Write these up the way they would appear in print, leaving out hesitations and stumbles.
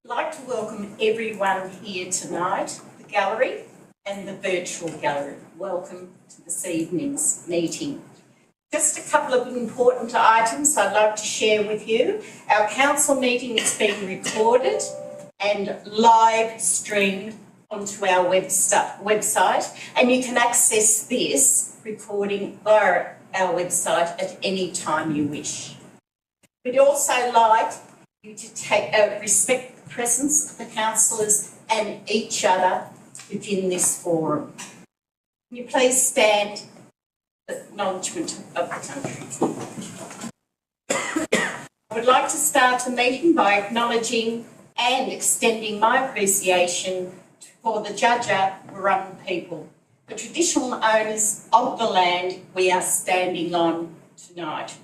I'd like to welcome everyone here tonight, the gallery and the virtual gallery. Welcome to this evening's meeting. Just a couple of important items I'd like to share with you. Our council meeting is being recorded and live streamed onto our website, and you can access this recording via our website at any time you wish. We'd also like you to respect the presence of the councillors and each other within this forum. Can you please stand for acknowledgement of the country? I would like to start the meeting by acknowledging and extending my appreciation for the Judja-Wurrung people, the traditional owners of the land we are standing on tonight.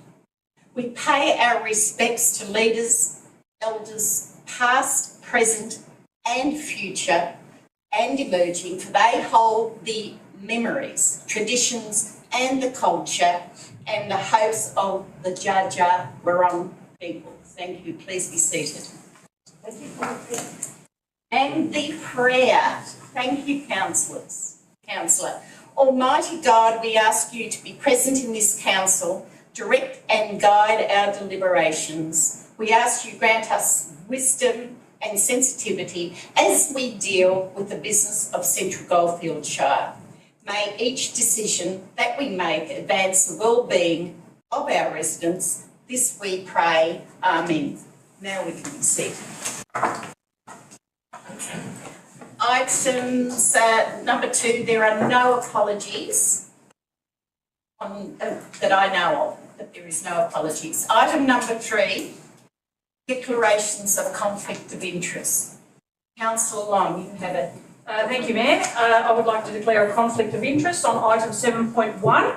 We pay our respects to leaders, elders, past, present and future and emerging, for they hold the memories, traditions and the culture and the hopes of the Judja-Wurrung people. Thank you. Please be seated. Thank you. And the prayer. Thank you, Councillor. Almighty God, we ask you to be present in this council, direct and guide our deliberations. We ask you grant us wisdom and sensitivity as we deal with the business of Central Goldfields Shire. May each decision that we make advance the well-being of our residents. This we pray. Amen. Now we can be seated. Items number 2, there are no apologies that I know of. That there is no apologies. Item number 3, declarations of conflict of interest. Councillor Long, you have it. Thank you, Mayor. I would like to declare a conflict of interest on item 7.1.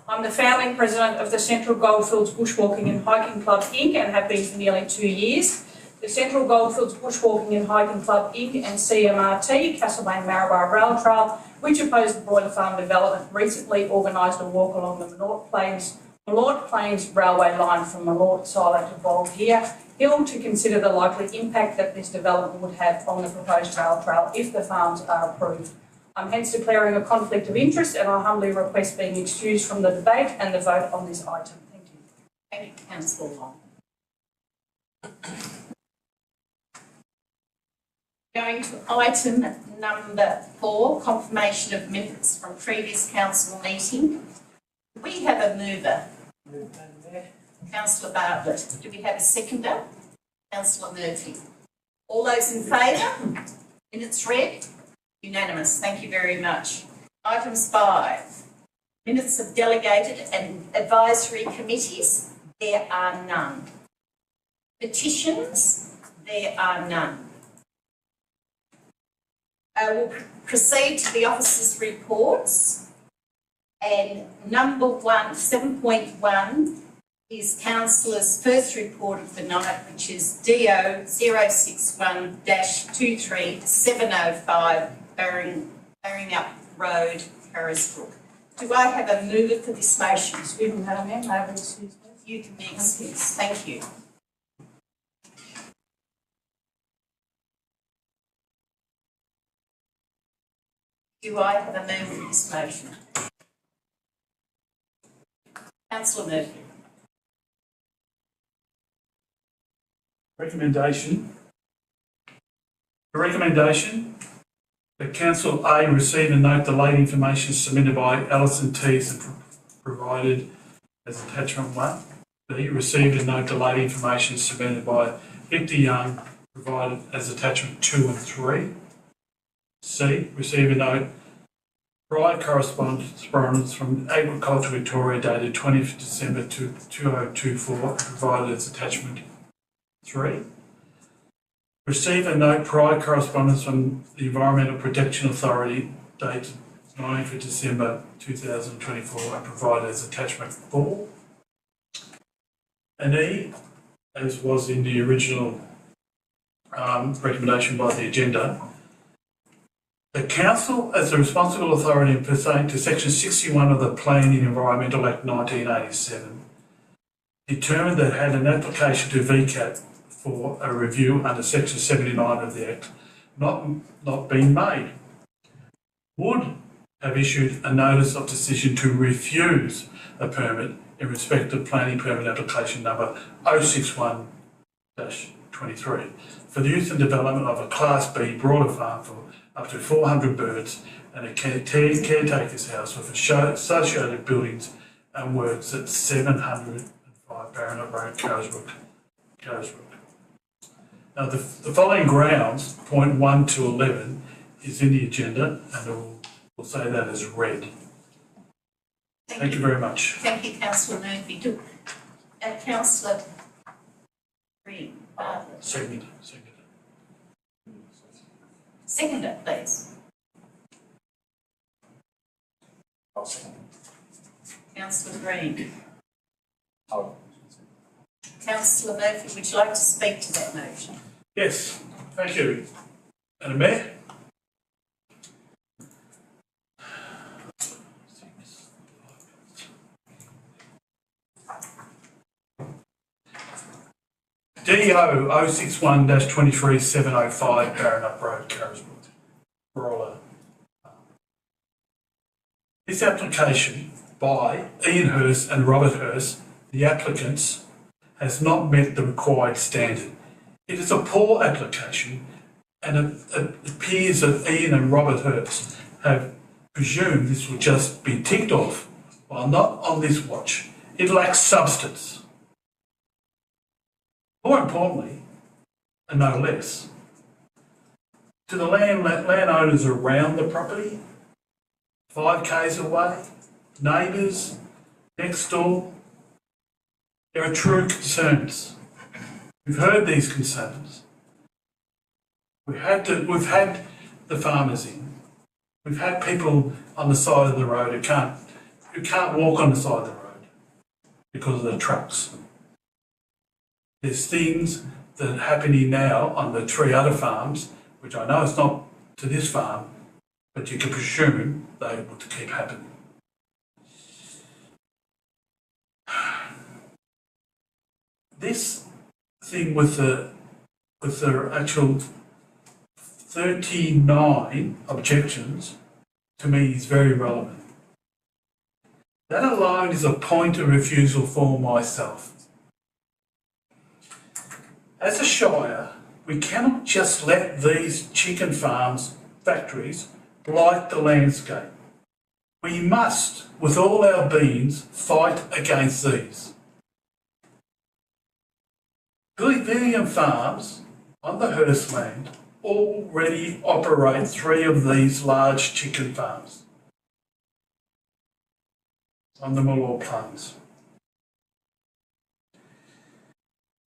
I'm the founding president of the Central Goldfields Bushwalking and Hiking Club Inc. and have been for nearly 2 years. The Central Goldfields Bushwalking and Hiking Club Inc. and CMRT, Castlemaine Maryborough Rail Trail, which opposed the Broiler Farm development, recently organised a walk along the Malort Plains railway line from Malort Silo to Bald Hill to consider the likely impact that this development would have on the proposed rail trail if the farms are approved. I'm hence declaring a conflict of interest, and I humbly request being excused from the debate and the vote on this item. Thank you. Thank you, Councillor Long. Going to item number 4, confirmation of minutes from previous council meeting. Do we have a mover? Councillor Bartlett. Do we have a seconder? Councillor Murphy. All those in favour? Minutes read? Unanimous. Thank you very much. Items 5. Minutes of delegated and advisory committees. There are none. Petitions? There are none. We'll proceed to the officers' reports. And number 1, 7.1, is Councillor's first report of the night, which is DO 061-23705 Barringup Road, Carisbrook. Do I have a mover for this motion? Excuse me, Madam Mayor, may I be excused, please? You can be excused. Thank you. Do I have a mover for this motion? Councillor Murphy. The recommendation that Council A receive and note the late information submitted by Alison Tees and provided as attachment 1. B, receive and note the late information submitted by Victor Young provided as attachment 2 and 3. C, receive and note prior correspondence from Agriculture Victoria dated 20th December 2024 provided as attachment 3. Receive and note prior correspondence from the Environmental Protection Authority dated 9th December 2024 and provided as attachment 4. And E, as was in the original recommendation by the agenda, the Council, as the responsible authority in pursuant to Section 61 of the Planning and Environmental Act 1987, determined that it had an application to VCAT for a review under section 79 of the Act not been made, would have issued a notice of decision to refuse a permit in respect of planning permit application number 061-23 for the use and development of a Class B broiler farm for up to 400 birds and a caretaker's house with associated buildings and works at 705 Baronet Road, Carisbrook. Now, the following grounds, point 1 to 11, is in the agenda, and we'll say that as read. Thank you very much. Thank you, Councillor Murphy. Councillor Green. Second. Seconder, please. I'll second. Councillor Green. Oh. Councillor Murphy, would you like to speak to that motion? Yes, thank you. Madam Mayor? DO 061-23-705 Baronet Road, Carisbrook. Broiler. This application by Ian Hurst and Robert Hurst, the applicants, has not met the required standard. It is a poor application, and it appears that Ian and Robert Hurst have presumed this will just be ticked off while not on this watch. It lacks substance. More importantly, and no less, to the landowners around the property, 5 k's away, neighbours, next door, there are true concerns. We've heard these concerns. We've had the farmers in. We've had people on the side of the road who can't walk on the side of the road because of the trucks. There's things that are happening now on the 3 other farms, which I know it's not to this farm, but you can presume they will keep happening. This thing with the actual 39 objections, to me, is very relevant. That alone is a point of refusal for myself. As a shire, we cannot just let these chicken farms, factories, blight the landscape. We must, with all our beings, fight against these. Billion Farms on the Hurst land already operate 3 of these large chicken farms on the Malore Plains.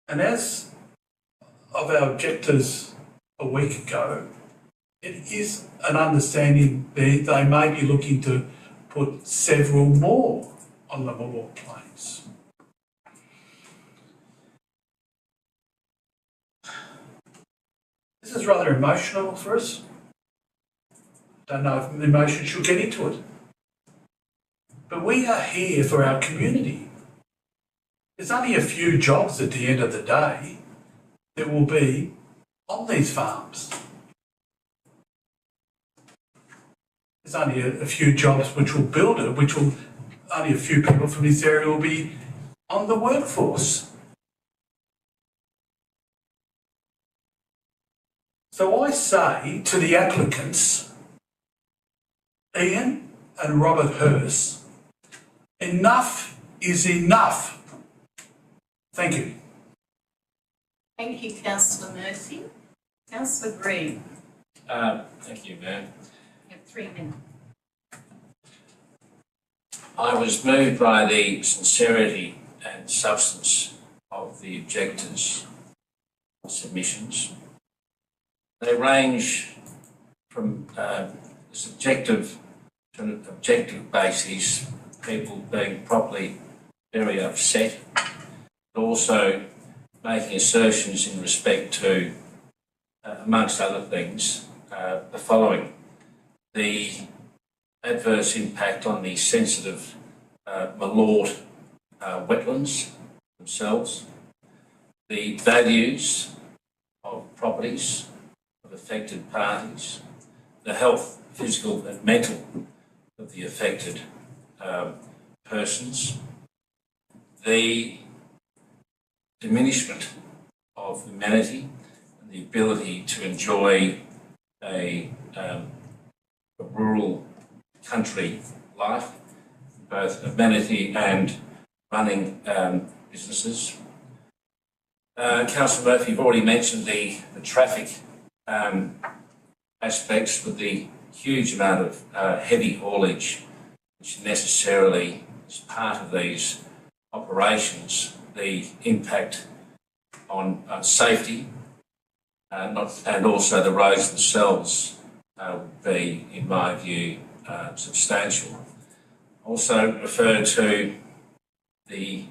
And as of our objectors a week ago, it is an understanding they may be looking to put several more on the Malore Plains. This is rather emotional for us. Don't know if the emotion should get into it. But we are here for our community. There's only a few jobs at the end of the day that will be on these farms. There's only a few jobs which will build it, only a few people from this area will be on the workforce. So I say to the applicants, Ian and Robert Hurst, enough is enough. Thank you. Thank you, Councillor Murphy. Councillor Green. Thank you, Mayor. You have 3 minutes. I was moved by the sincerity and substance of the objectors' submissions. They range from subjective to an objective basis, people being properly very upset, but also making assertions in respect to, amongst other things, the following: the adverse impact on the sensitive Malort wetlands themselves, the values of properties of affected parties, the health, physical and mental of the affected persons, the diminishment of humanity and the ability to enjoy a rural country life, both amenity and running businesses. Councillor Murphy, you've already mentioned the traffic aspects with the huge amount of heavy haulage which necessarily is part of these operations, the impact on safety and also the roads themselves would be, in my view, substantial. Also refer to the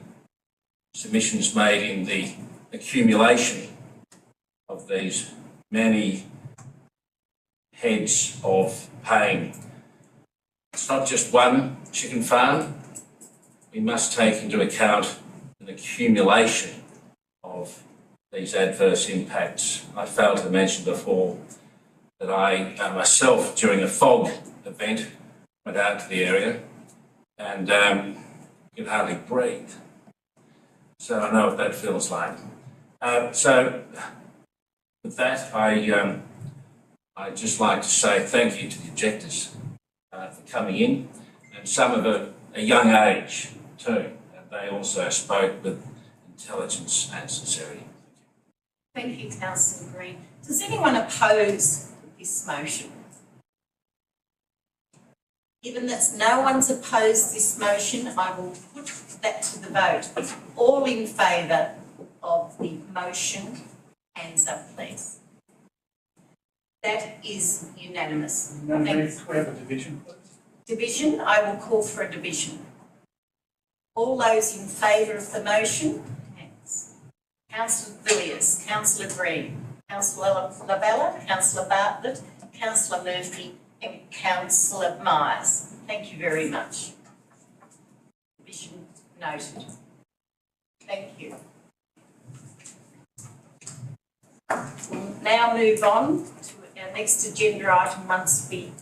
submissions made in the accumulation of these many heads of paying. It's not just one chicken farm. We must take into account an accumulation of these adverse impacts. I failed to mention before that I myself, during a fog event, went out to the area and could hardly breathe. So I know what that feels like. So with that, I'd just like to say thank you to the objectors for coming in, and some of a young age too. And they also spoke with intelligence and sincerity. Thank you, Councillor Green. Does anyone oppose this motion? Given that no one's opposed this motion, I will put that to the vote. All in favour of the motion, hands up please. That is unanimous. No need to have a division, please. Division, I will call for a division. All those in favour of the motion, hands. Councillor Villiers, Councillor Green, Councillor Lavella, Councillor Bartlett, Councillor Murphy and Councillor Myers. Thank you very much. Division noted. Thank you. We'll now move on to our next agenda item once we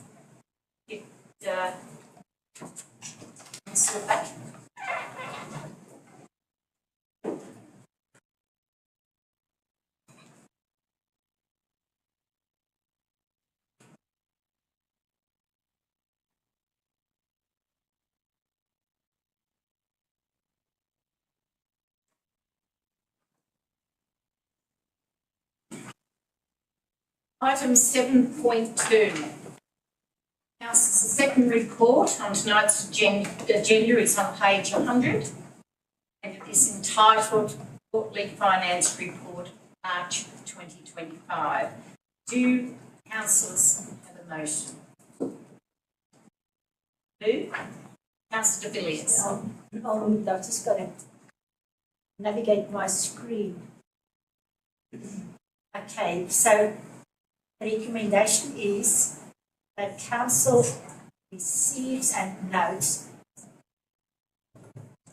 get Councillor back. Item 7.2. Council's second report on tonight's agenda is on page 100 and it is entitled Quarterly Finance Report March 2025. Do councillors have a motion? Who? Councillor de Villiers. I've just got to navigate my screen. Okay, so the recommendation is that council receives and notes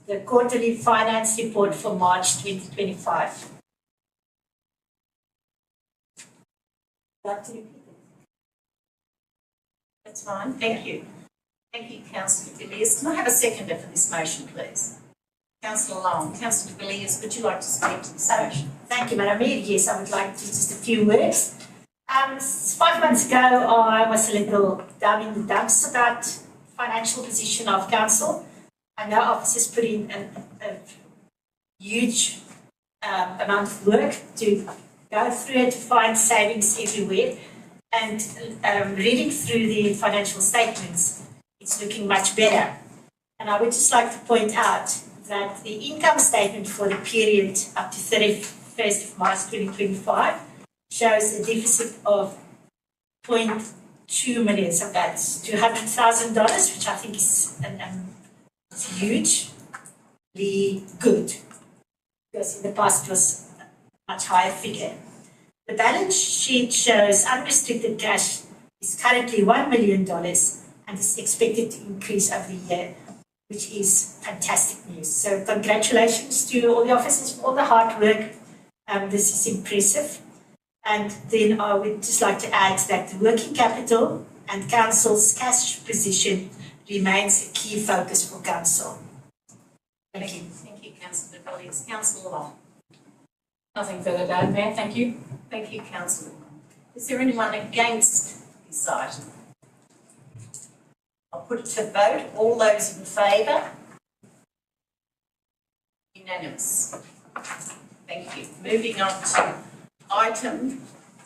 the quarterly finance report for March 2025. Would you like to repeat it? That's fine, thank you. Thank you, Councillor de Villiers. Can I have a seconder for this motion, please? Councillor Long. Councillor de Villiers, would you like to speak to this motion? Thank you, Madam Mayor. Yes, I would like to just a few words. 5 months ago, I was a little down in the dumps about financial position of council. I know officers put in a huge amount of work to go through it, to find savings everywhere. And reading through the financial statements, it's looking much better. And I would just like to point out that the income statement for the period up to 31st of March 2025 shows a deficit of 0.2 million, so that's $200,000, which I think is hugely good, because in the past it was a much higher figure. The balance sheet shows unrestricted cash is currently $1 million and is expected to increase over the year, which is fantastic news. So congratulations to all the officers for all the hard work This is impressive. And then I would just like to add that the working capital and council's cash position remains a key focus for council. Thank you. Thank you, Councillor Villiers. Councillor Long. Nothing further to add, Mayor, thank you. Thank you, Councillor Long. Is there anyone against this item? I'll put it to vote. All those in favour? Unanimous. Thank you. Moving on to item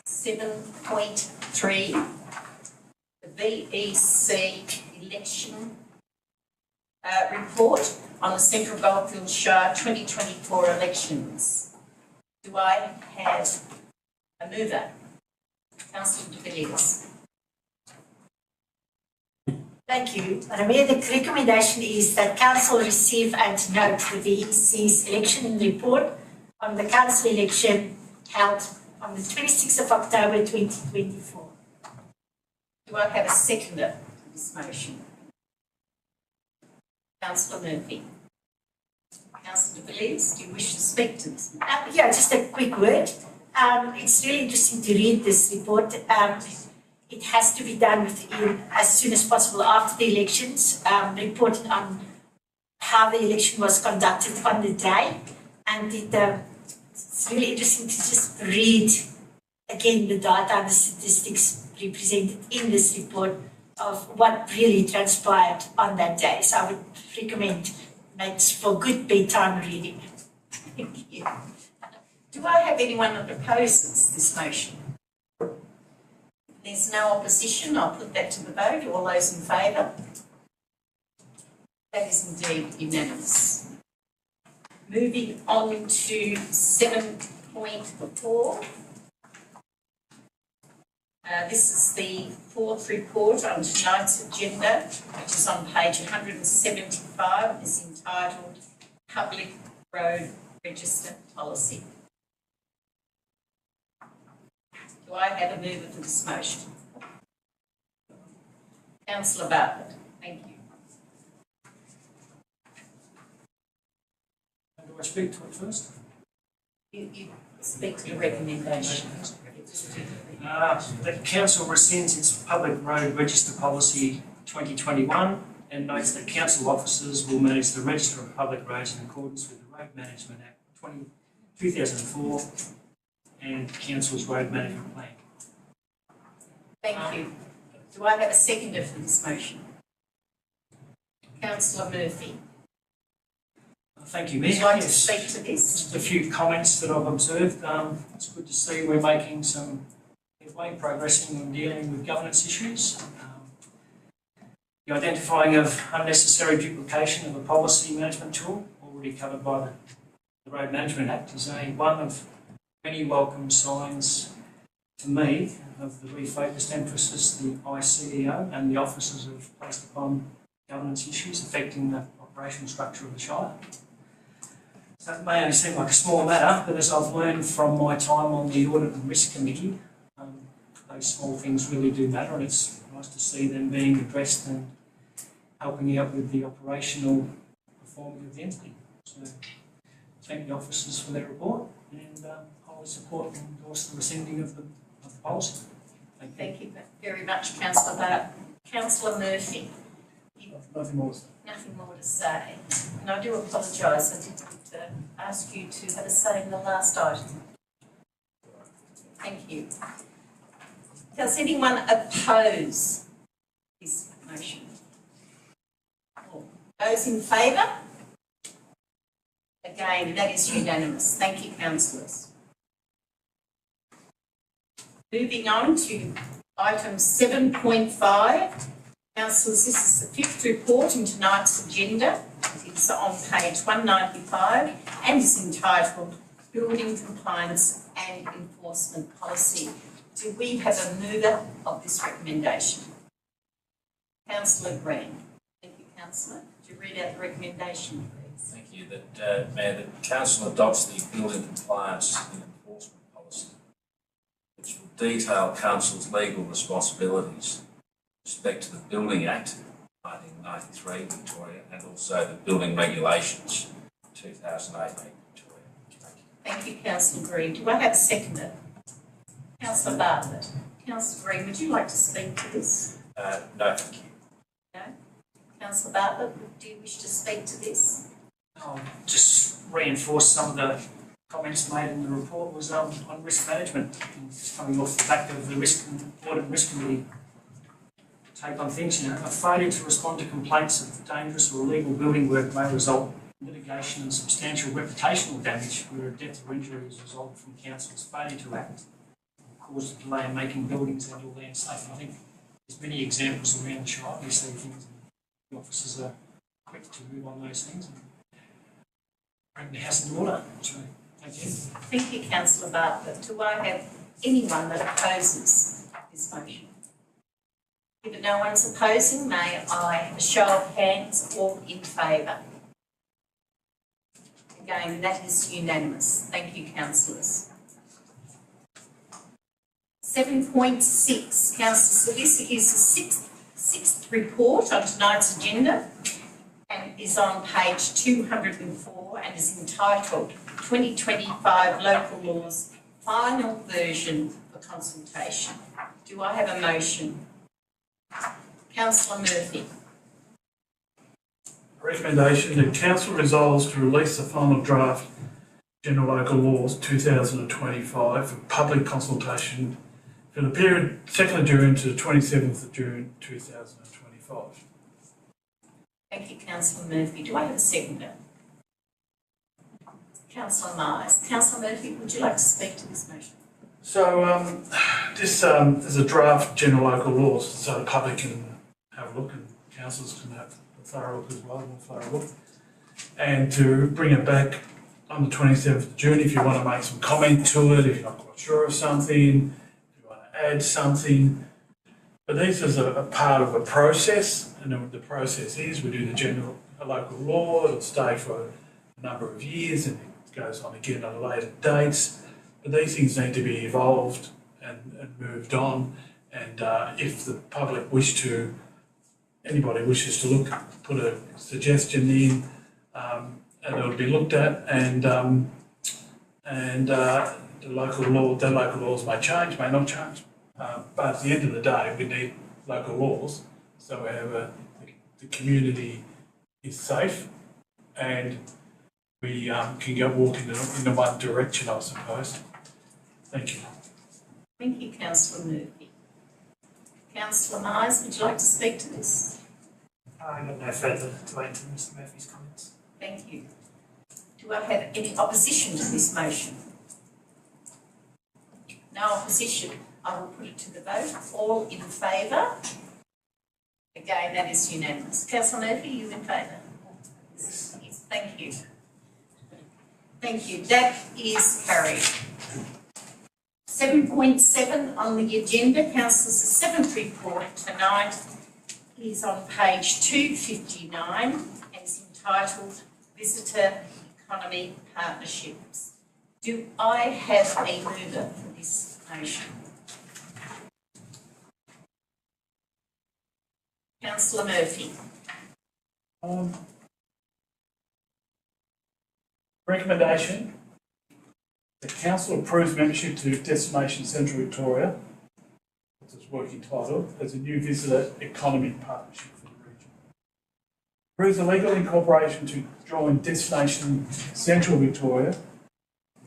7.3, the VEC election report on the Central Goldfields Shire 2024 elections. Do I have a mover? Councillor de Villiers. Thank you. Madam Mayor, the recommendation is that council receive and note the VEC's election report on the council election held on the 26th of October 2024. Do I have a seconder for this motion? Councillor Murphy. Councillor de Villiers, do you wish to speak to this? Yeah, just a quick word. It's really interesting to read this report. It has to be done within as soon as possible after the elections, reporting on how the election was conducted on the day. And it's really interesting to just read again the data and the statistics represented in this report of what really transpired on that day. So I would recommend makes for good bedtime reading. Thank you. Do I have anyone that opposes this motion? There's no opposition. I'll put that to the vote. All those in favour? That is indeed unanimous. Moving on to 7.4. This is the fourth report on tonight's agenda, which is on page 175. It's entitled Public Road Register Policy. Do I have a mover for this motion? Councillor Bartlett, thank you. Do I speak to it first? You speak to the recommendation. The council rescinds its public road register policy 2021 and notes that council officers will manage the register of public roads in accordance with the Road Management Act 2004 and council's road management plan. Thank you. Do I have a seconder for this motion? Councillor Murphy. Thank you, Would Mayor. you like to Yes. speak to this? Just a few comments that I've observed. It's good to see we're making some headway, progressing and dealing with governance issues. The identifying of unnecessary duplication of a policy management tool, already covered by the Road Management Act, is one of many welcome signs to me of the refocused emphasis the ICEO and the officers have placed upon governance issues affecting the operational structure of the Shire. So it may only seem like a small matter, but as I've learned from my time on the Audit and Risk Committee, those small things really do matter, and it's nice to see them being addressed and helping out with the operational performance of the entity. So thank the officers for their report, and wholly support and endorse the rescinding of the policy. Thank you very much, Councillor Bartlett. Councillor Murphy. Nothing more to say. Nothing more to say. And I do apologise, I didn't ask you to have a say in the last item. Thank you. Does anyone oppose this motion? Those in favour? Again, that is unanimous. Thank you, councillors. Moving on to item 7.5. Councillors, this is the fifth report in tonight's agenda. It's on page 195 and is entitled Building Compliance and Enforcement Policy. Do we have a mover of this recommendation? Councillor Green. Thank you, Councillor. Would you read out the recommendation, please? Thank you. That, Mayor, the council adopts the Building Compliance and Enforcement Policy, which will detail council's legal responsibilities with respect to the Building Act 1993 Victoria and also the Building Regulations 2008 Victoria. Thank you. Thank you, Councillor Green. Do I have a seconder? Councillor Bartlett. Councillor Green, would you like to speak to this? No, thank you. No? Councillor Bartlett, do you wish to speak to this? I'll just reinforce some of the comments made in the report was on risk management, and just coming off the back of the Audit and Risk Committee take on things. A failure to respond to complaints of dangerous or illegal building work may result in litigation and substantial reputational damage where a death or injury is resulted from council's failure to act or cause a delay in making buildings and or land safe. And I think there's many examples around the shire. We see things and the officers are quick to move on those things and bring the house into order. So, thank you. Thank you, Councillor Bartlett. Do I have anyone that opposes this motion? If no one's opposing, may I have a show of hands, all in favour? Again, that is unanimous. Thank you, councillors. 7.6, Councillor, so this is the sixth report on tonight's agenda and is on page 204 and is entitled 2025 Local Laws Final Version for Consultation. Do I have a motion? Councillor Murphy. Recommendation that Council resolves to release the final draft General Local Laws 2025 for public consultation for the period 2nd of June to the 27th of June 2025. Thank you, Councillor Murphy. Do I have a seconder? Councillor Myers. Councillor Murphy, would you like to speak to this motion? So this is a draft General Local Laws so the public can have a look and councils can have a thorough look as well, more thorough look. And to bring it back on the 27th of June if you want to make some comment to it, if you're not quite sure of something, if you want to add something. But this is a part of a process, and the process is we do the General Local Law, it'll stay for a number of years and it goes on again at later dates. But these things need to be evolved and moved on, and if the public anybody wishes to look, put a suggestion in, and it'll be looked at, and the local laws may change, may not change, but at the end of the day, we need local laws so the community is safe and we can go walk in the one direction, I suppose. Thank you. Thank you, Councillor Murphy. Councillor Myers, would you like to speak to this? I've got no further to add to Mr Murphy's comments. Thank you. Do I have any opposition to this motion? No opposition. I will put it to the vote. All in favour? Again, that is unanimous. Councillor Murphy, you in favour? Yes. Thank you. Thank you. That is carried. 7.7 on the agenda, councillors, the seventh report tonight is on page 259 and is entitled Visitor Economy Partnerships. Do I have a mover for this motion? Councillor Murphy. Recommendation. The Council approves membership to Destination Central Victoria, that's its working title, as a new visitor economy partnership for the region. Approves the legal incorporation to join Destination Central Victoria,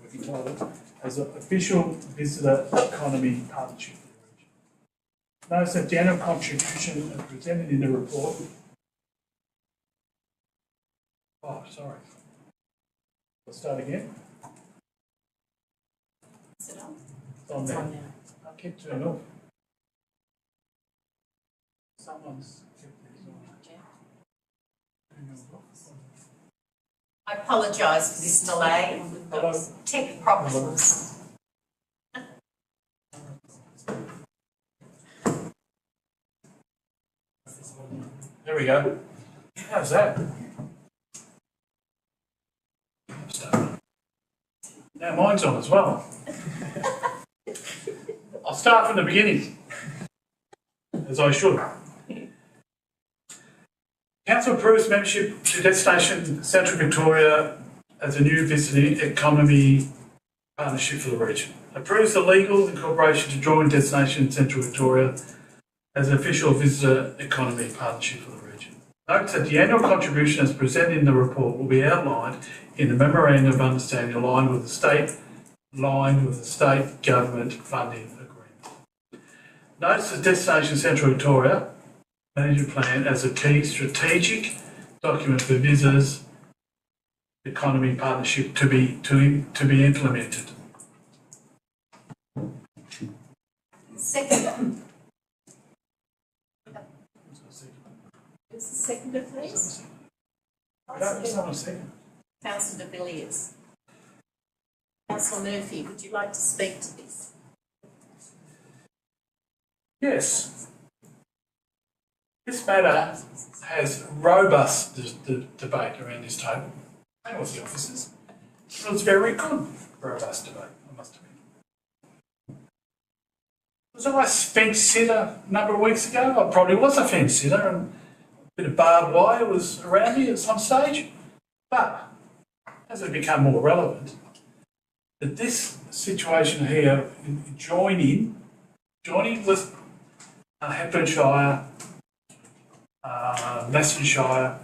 working title, as an official visitor economy partnership for the region. Notice that the annual contribution as presented in the report. Oh, sorry. Let's start again. Is it on? It's on there. I kept turning off. Someone's kept these on. I apologise for this delay. We've got tech problems. There we go. How's that? Now mine's on as well. I'll start from the beginning, as I should. Council approves membership to Destination Central Victoria as a new visiting economy Partnership for the Region. Approves the legal incorporation to join destination in Central Victoria as an official visitor economy partnership for the region. Notes that the annual contribution as presented in the report will be outlined in the memorandum of understanding aligned with the state government funding agreement. Notes the Destination Central Victoria Management Plan as a key strategic document for visitors economy partnership to be implemented. Second. Who's the seconder, please? Councillor de Villiers. Councillor Murphy, would you like to speak to this? Yes. This matter has robust debate around this table, and with the officers. It was very good, robust debate, I must admit. Was I a fence sitter a number of weeks ago? I probably was a fence sitter, and a bit of barbed wire was around me at some stage. But as it become more relevant, that this situation here, joining with Hepburn Leicestershire,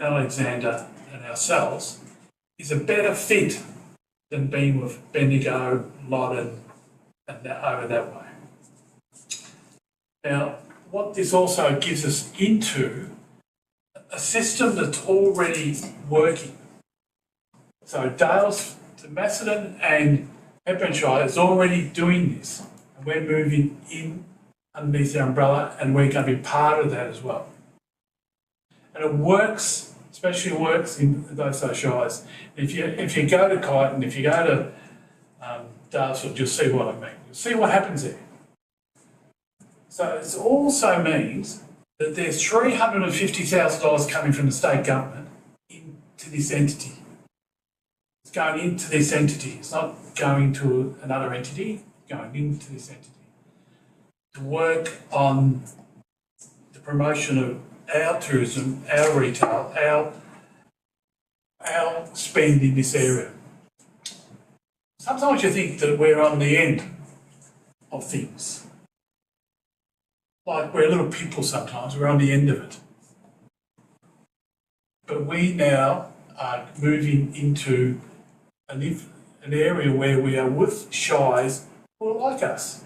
Alexander and ourselves is a better fit than being with Bendigo, Loddon and over that way. Now, what this also gives us into a system that's already working. So Dales to Macedon and Hepburnshire is already doing this, and we're moving in underneath the umbrella, and we're going to be part of that as well. And it works, especially works in those shires. If you go to Kyneton and if you go to Daylesford, you'll see what I mean. You'll see what happens there. So it also means that there's $350,000 coming from the state government into this entity. It's going into this entity. It's not going to another entity, it's going into this entity to work on the promotion of our tourism, our retail, our spend in this area. Sometimes you think that we're on the end of things. Like we're little people sometimes, we're on the end of it. But we now are moving into an area where we are with shires who are like us.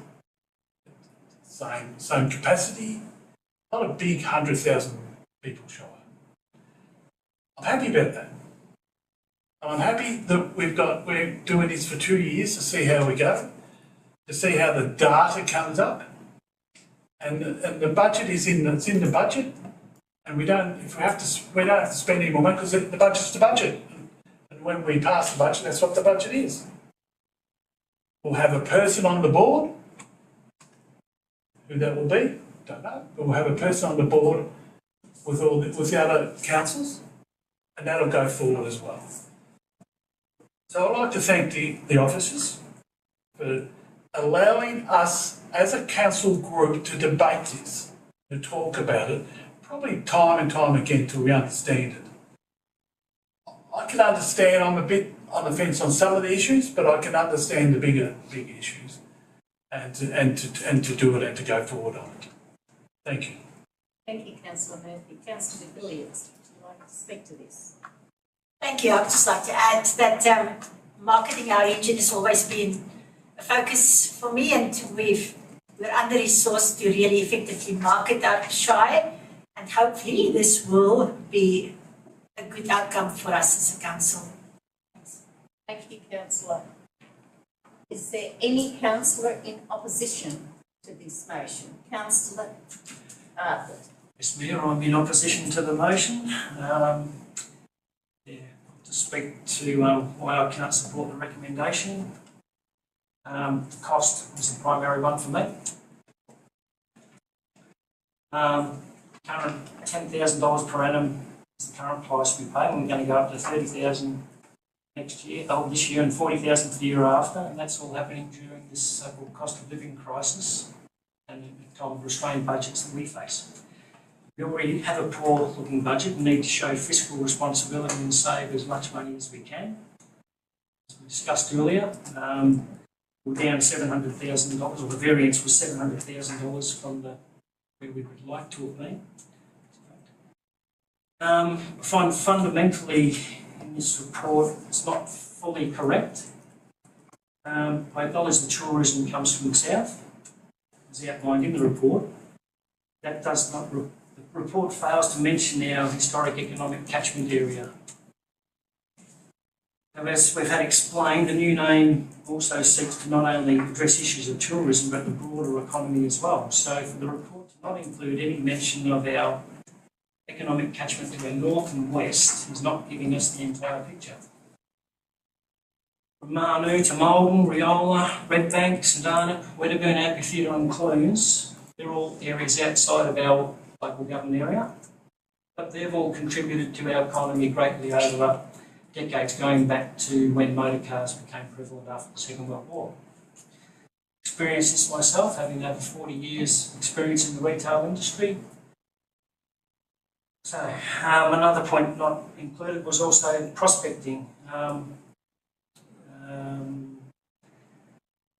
Same capacity, not a big 100,000 people shire. I'm happy about that. I'm happy that we're doing this for 2 years to see how we go, to see how the data comes up, and the budget is in the budget, and we don't have to spend any more money because the budget's the budget, and when we pass the budget, that's what the budget is. We'll have a person on the board. Who that will be, don't know. But we'll have a person on the board with the other councils, and that'll go forward as well. So I'd like to thank the officers for allowing us as a council group to debate this, to talk about it, probably time and time again till we understand it. I can understand, I'm a bit on the fence on some of the issues, but I can understand the big issues. And to do it and to go forward on it. Thank you. Thank you, Councillor Murphy. Councillor de Villiers, would you like to speak to this? Thank you. I'd just like to add that marketing our region has always been a focus for me, and we're under-resourced to really effectively market our shire, and hopefully this will be a good outcome for us as a council. Thank you, Councillor. Is there any councillor in opposition to this motion? Councillor Arthur. Yes, Mayor, I'm in opposition to the motion. To speak to why I can't support the recommendation. The cost is the primary one for me. Current $10,000 per annum is the current price we pay. We're going to go up to $30,000 next year, this year, and $40,000 for the year after, and that's all happening during this so-called cost of living crisis and the time of restrained budgets that we face. We already have a poor-looking budget and need to show fiscal responsibility and save as much money as we can. As we discussed earlier. We're down $700,000, or the variance was $700,000 from where we would like to have been. I find fundamentally in this report it's not fully correct. I acknowledge the tourism comes from the south, as outlined in the report. That does not, the report fails to mention our historic economic catchment area. Now, as we've had explained, the new name also seeks to not only address issues of tourism but the broader economy as well. So for the report to not include any mention of our economic catchment to our north and west is not giving us the entire picture. From Marnu to Malden, Riola, Redbank, St Arnott, Wedderburn, Amphitheatre and Clunes, they're all areas outside of our local government area, but they've all contributed to our economy greatly over decades, going back to when motor cars became prevalent after the Second World War. Experienced this myself, having over 40 years experience in the retail industry. So another point not included was also prospecting.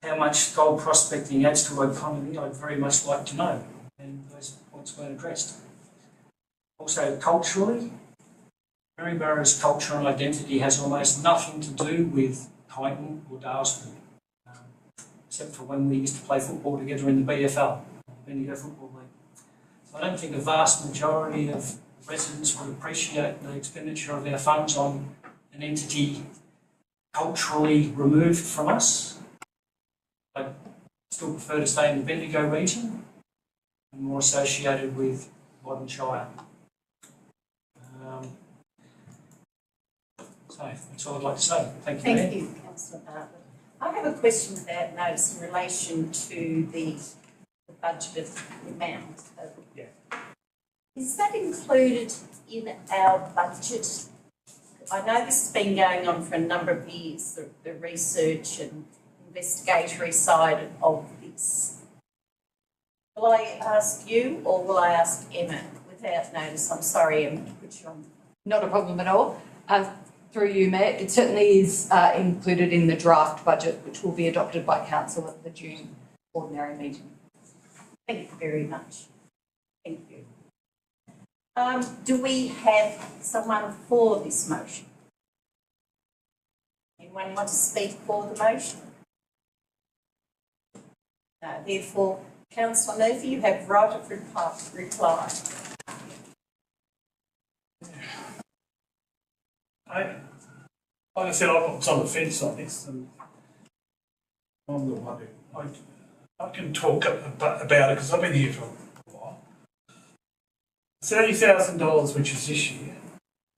How much gold prospecting adds to our economy, I'd very much like to know, and those points weren't addressed. Also, culturally, Maryborough's culture and identity has almost nothing to do with Kyneton or Dalesford, except for when we used to play football together in the BFL, the Bendigo Football League. So I don't think a vast majority of residents would appreciate the expenditure of our funds on an entity culturally removed from us. I still prefer to stay in the Bendigo region and more associated with Modern Shire. So that's all I'd like to say. Thank you. Thank you, Councillor Bartlett. I have a question about notice in relation to the budgeted amount. Yeah. Is that included in our budget? I know this has been going on for a number of years, the research and investigatory side of this. Will I ask you or will I ask Emma without notice? I'm sorry, Emma, to put you on. Not a problem at all. Through you, Mayor, it certainly is included in the draft budget, which will be adopted by Council at the June ordinary meeting. Thank you very much. Thank you. Do we have someone for this motion? Anyone want to speak for the motion? No, therefore, Councillor Murphy, you have right of reply. Like I said, I was on the fence on this, and I'm the one who I can talk about it because I've been here for a while. $30,000, which is this year,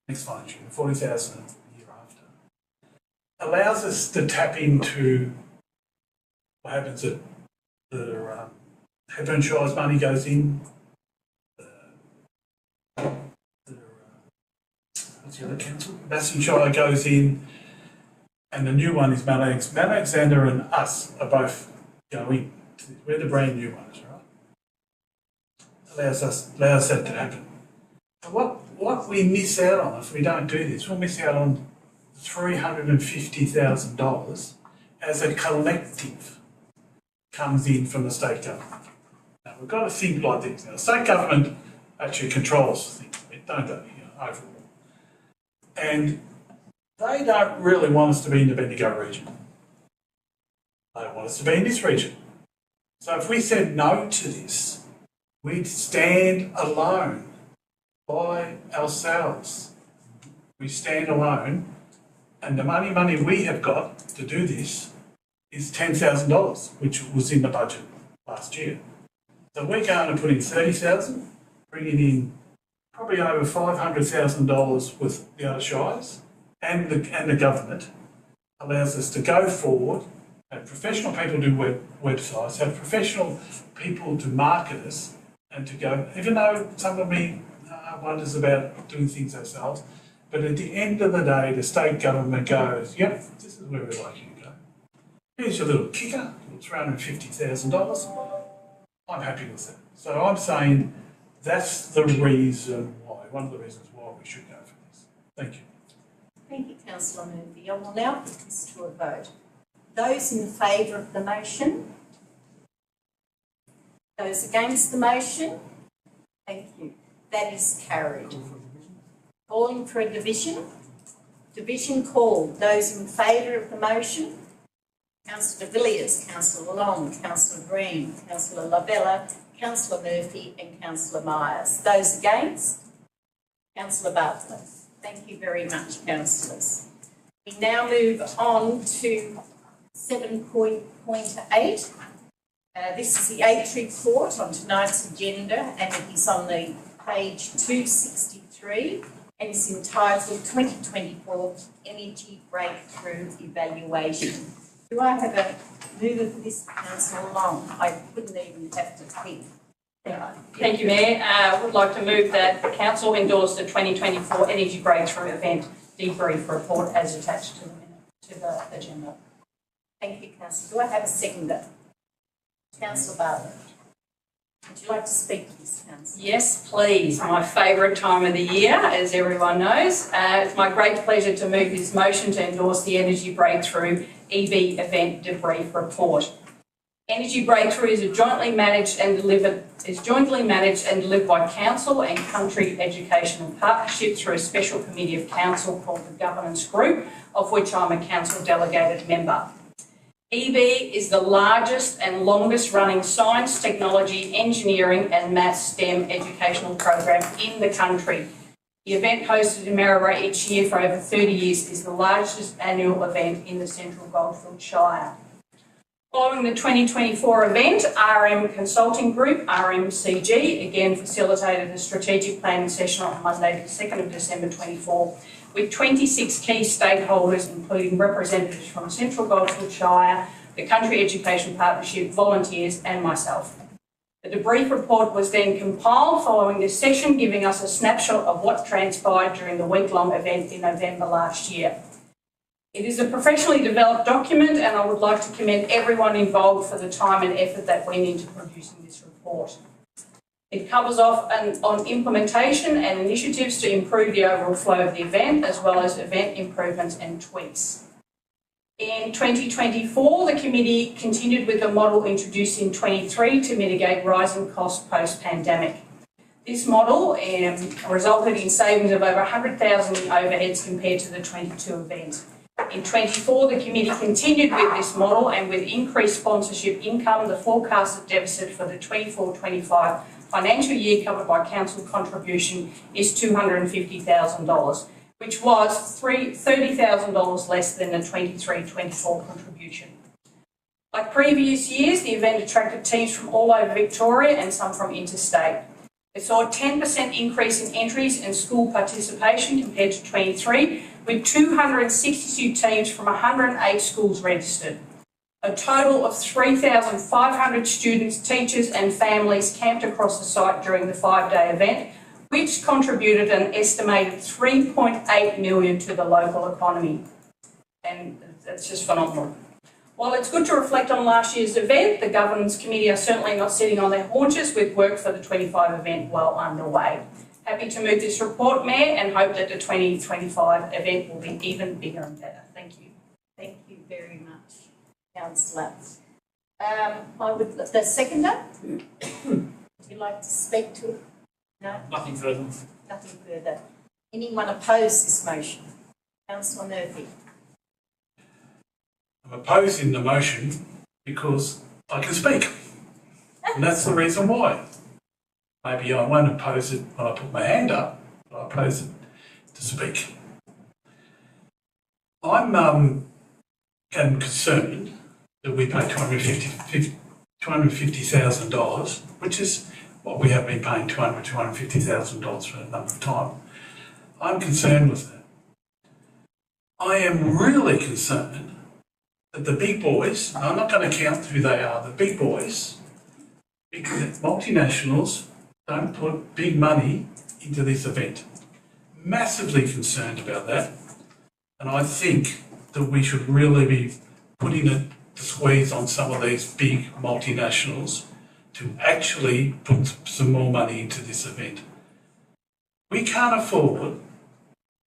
next financial year, $40,000 the year after, allows us to tap into what happens at the Hebburnshire's money goes in. What's the other council? Bassenshire goes in, and the new one is Mount Alexander and us are both going. We're the brand new ones, right? Allows that to happen. So what we miss out on if we don't do this, we'll miss out on $350,000 as a collective comes in from the state government. Now we've got to think like this. Now the state government actually controls things, don't they? Overall. And they don't really want us to be in the Bendigo region. They want us to be in this region. So if we said no to this, we'd stand alone by ourselves. We stand alone, and the money we have got to do this is $10,000, which was in the budget last year. So we're going to put in $30,000, bringing in probably over $500,000 with the other shires, and the government allows us to go forward, have professional people do websites, have professional people to market us, and to go, even though some of me wonders about doing things ourselves, but at the end of the day, the state government goes, yep, this is where we'd like you to go. Here's your little kicker, $350,000. I'm happy with it. So I'm saying that's the reason why, one of the reasons why we should go for this. Thank you. Thank you, Councillor Murphy. I will now put this to a vote. Those in favour of the motion? Those against the motion? Thank you. That is carried. Calling for a division? Division called. Those in favour of the motion? Councillor de Villiers, Councillor Long, Councillor Green, Councillor Lavella, Councillor Murphy and Councillor Myers. Those against? Councillor Butler. Thank you very much, councillors. We now move on to 7.8. This is the 8th report on tonight's agenda and it is on the page 263 and is entitled 2024 Energy Breakthrough Evaluation. Do I have a mover for this, Councillor Long? I wouldn't even have to think. Thank you, Mayor. I would like to move that the Council endorse the 2024 Energy Breakthrough Event debrief report as attached to the agenda. Thank you, Councillor. Do I have a seconder? Councillor Bartlett. Would you like to speak to this, Councillor? Yes, please. My favourite time of the year, as everyone knows. It's my great pleasure to move this motion to endorse the Energy Breakthrough EB Event Debrief Report. Energy Breakthrough is jointly managed and delivered by Council and Country Educational Partnership through a special committee of Council called the Governance Group, of which I'm a Council delegated member. EB is the largest and longest running science, technology, engineering and maths STEM educational program in the country. The event hosted in Maryborough each year for over 30 years is the largest annual event in the Central Goldfields Shire. Following the 2024 event, RM Consulting Group, RMCG, again facilitated a strategic planning session on Monday, the 2nd of December 24, with 26 key stakeholders, including representatives from Central Goldfields Shire, the Country Education Partnership, volunteers and myself. The debrief report was then compiled following this session, giving us a snapshot of what transpired during the week-long event in November last year. It is a professionally developed document and I would like to commend everyone involved for the time and effort that went into producing this report. It covers off on implementation and initiatives to improve the overall flow of the event, as well as event improvements and tweaks. In 2024, the committee continued with the model introduced in 23 to mitigate rising costs post-pandemic. This model resulted in savings of over 100,000 in overheads compared to the 22 event. In 24, the committee continued with this model and with increased sponsorship income, the forecasted deficit for the 24-25 financial year covered by council contribution is $250,000, which was $30,000 less than the 23-24 contribution. Like previous years, the event attracted teams from all over Victoria and some from interstate. It saw a 10% increase in entries and school participation compared to 23, with 262 teams from 108 schools registered. A total of 3,500 students, teachers and families camped across the site during the 5-day event, which contributed an estimated $3.8 million to the local economy. And that's just phenomenal. While it's good to reflect on last year's event, the Governance Committee are certainly not sitting on their haunches with work for the 25 event well underway. Happy to move this report, Mayor, and hope that the 2025 event will be even bigger and better. Thank you. Thank you very much, Councillor. The seconder, would you like to speak to it? No? Nothing further. Nothing further. Anyone oppose this motion? Councillor Murphy. I'm opposing the motion because I can speak. And that's the reason why. Maybe I won't oppose it when I put my hand up, but I oppose it to speak. I'm concerned that we pay $250,000, which is what we have been paying $250,000 for a number of times. I'm concerned with that. I am really concerned that the big boys, and I'm not going to count who they are, the big boys, because multinationals don't put big money into this event. Massively concerned about that. And I think that we should really be putting the squeeze on some of these big multinationals to actually put some more money into this event. We can't afford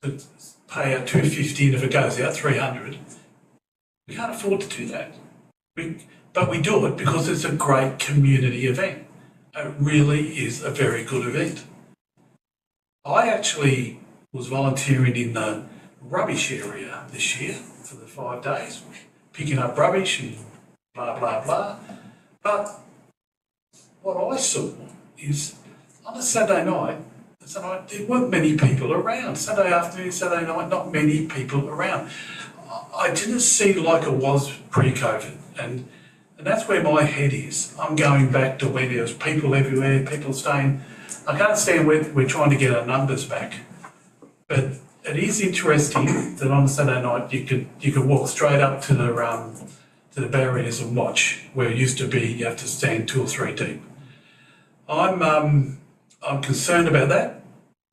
to pay out 250 and if it goes out 300. We can't afford to do that. But we do it because it's a great community event. It really is a very good event. I actually was volunteering in the rubbish area this year for the 5 days, picking up rubbish and blah, blah, blah. But what I saw is on a Saturday night, there weren't many people around. Saturday afternoon, Saturday night, not many people around. I didn't see like it was pre-COVID, and that's where my head is. I'm going back to when there was people everywhere, people staying. I can't stand where we're trying to get our numbers back, but it is interesting that on a Saturday night you could walk straight up to the barriers and watch, where it used to be you have to stand 2 or 3 deep. I'm concerned about that.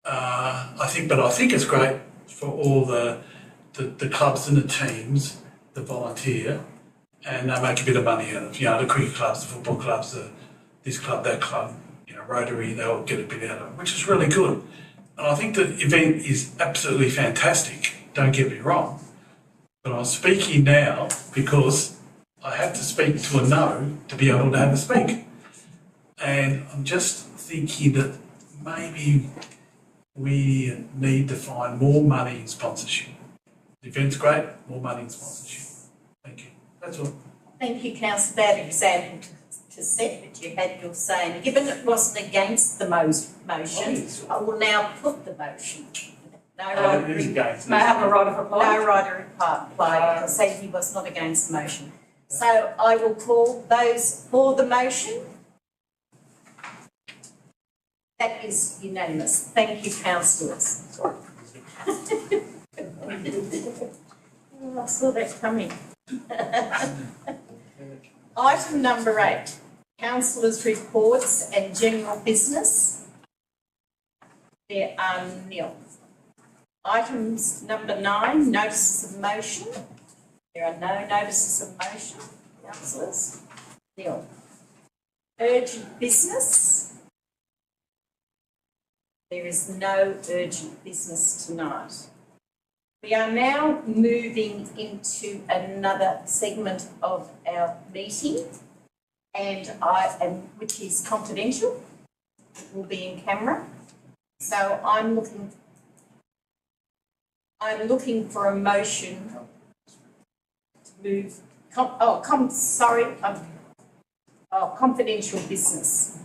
I think it's great for all the clubs and the teams that volunteer, and they make a bit of money out of it. You know, the cricket clubs, the football clubs, this club, that club, you know, Rotary, they all get a bit out of it, which is really good. And I think the event is absolutely fantastic, don't get me wrong. But I'm speaking now because I have to speak to a no to be able to have a speak. And I'm just thinking that maybe we need to find more money in sponsorship. The event's great, more money in sponsorship. Thank you. That's all. Thank you, Councillor. Bad example to set, but you had your say. And given it wasn't against the motion, I will now put the motion. No right It is against. May I have a right of reply? No right of reply because he was not against the motion. So I will call those for the motion. That is unanimous. Thank you, councillors. Oh, I saw that coming. Item number 8, councillors' reports and general business. There are nil. Items number 9, notices of motion. There are no notices of motion, councillors. Nil. Urgent business. There is no urgent business tonight. We are now moving into another segment of our meeting, which is confidential. It will be in camera. So I'm looking for a motion to move. Confidential business.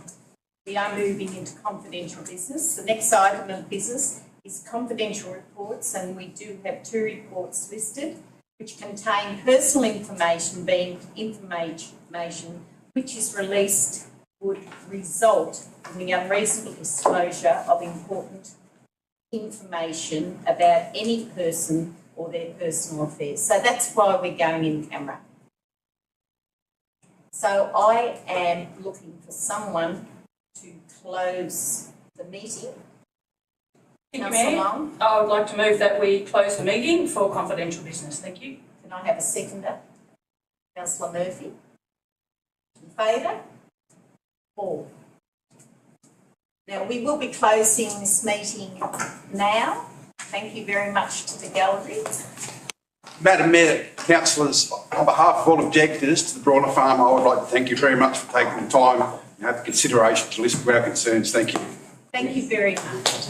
We are moving into confidential business. The next item of business is confidential reports, and we do have 2 reports listed which contain personal information, being information which is released would result in the unreasonable disclosure of important information about any person or their personal affairs. So that's why we're going in camera. So I am looking for someone to close the meeting. Thank you, Mayor. I would like to move that we close the meeting for confidential business. Thank you. Can I have a seconder? Councillor Murphy. In favour? 4. Now, we will be closing this meeting now. Thank you very much to the gallery. Madam Mayor, councillors, on behalf of all objectors to the Brawler Farm, I would like to thank you very much for taking the time and have the consideration to listen to our concerns. Thank you. Thank you very much.